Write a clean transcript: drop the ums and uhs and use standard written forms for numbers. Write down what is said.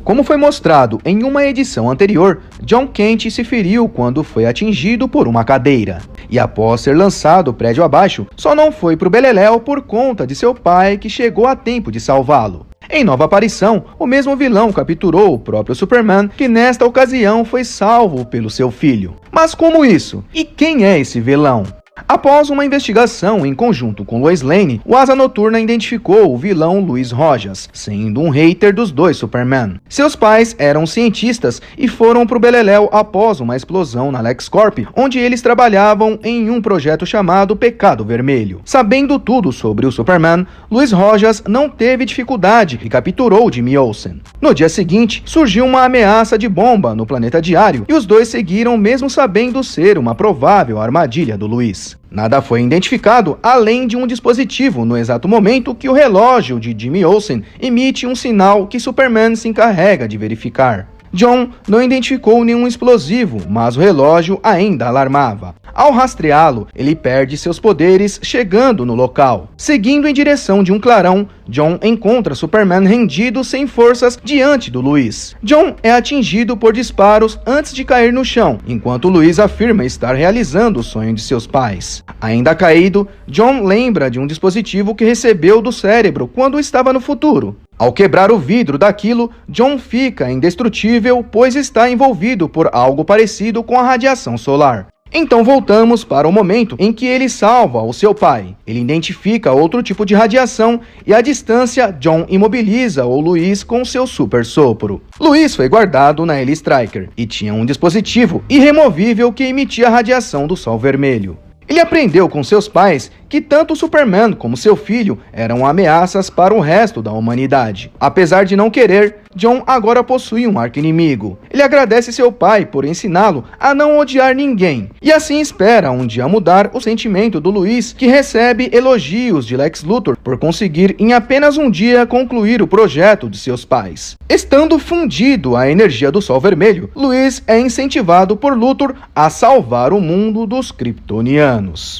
Como foi mostrado em uma edição anterior, Jon Kent se feriu quando foi atingido por uma cadeira. E após ser lançado prédio abaixo, só não foi pro beleléu por conta de seu pai, que chegou a tempo de salvá-lo. Em nova aparição, o mesmo vilão capturou o próprio Superman, que nesta ocasião foi salvo pelo seu filho. Mas como isso? E quem é esse vilão? Após uma investigação em conjunto com Lois Lane, o Asa Noturna identificou o vilão Luiz Rojas, sendo um hater dos dois Superman. Seus pais eram cientistas e foram pro beleléu após uma explosão na LexCorp, onde eles trabalhavam em um projeto chamado Pecado Vermelho. Sabendo tudo sobre o Superman, Luiz Rojas não teve dificuldade e capturou Jimmy Olsen. No dia seguinte, surgiu uma ameaça de bomba no planeta Diário e os dois seguiram mesmo sabendo ser uma provável armadilha do Luiz. Nada foi identificado além de um dispositivo no exato momento que o relógio de Jimmy Olsen emite um sinal que Superman se encarrega de verificar. Jon não identificou nenhum explosivo, mas o relógio ainda alarmava. Ao rastreá-lo, ele perde seus poderes chegando no local. Seguindo em direção de um clarão, Jon encontra Superman rendido sem forças diante do Luiz. Jon é atingido por disparos antes de cair no chão, enquanto Luiz afirma estar realizando o sonho de seus pais. Ainda caído, Jon lembra de um dispositivo que recebeu do cérebro quando estava no futuro. Ao quebrar o vidro daquilo, Jon fica indestrutível, pois está envolvido por algo parecido com a radiação solar. Então voltamos para o momento em que ele salva o seu pai. Ele identifica outro tipo de radiação e à distância, Jon imobiliza o Luiz com seu super sopro. Luiz foi guardado na Helistriker e tinha um dispositivo irremovível que emitia a radiação do Sol Vermelho. Ele aprendeu com seus pais que tanto Superman como seu filho eram ameaças para o resto da humanidade. Apesar de não querer, Jon agora possui um arqui-inimigo. Ele agradece seu pai por ensiná-lo a não odiar ninguém, e assim espera um dia mudar o sentimento do Luiz, que recebe elogios de Lex Luthor por conseguir em apenas um dia concluir o projeto de seus pais. Estando fundido à energia do Sol Vermelho, Luiz é incentivado por Luthor a salvar o mundo dos kryptonianos.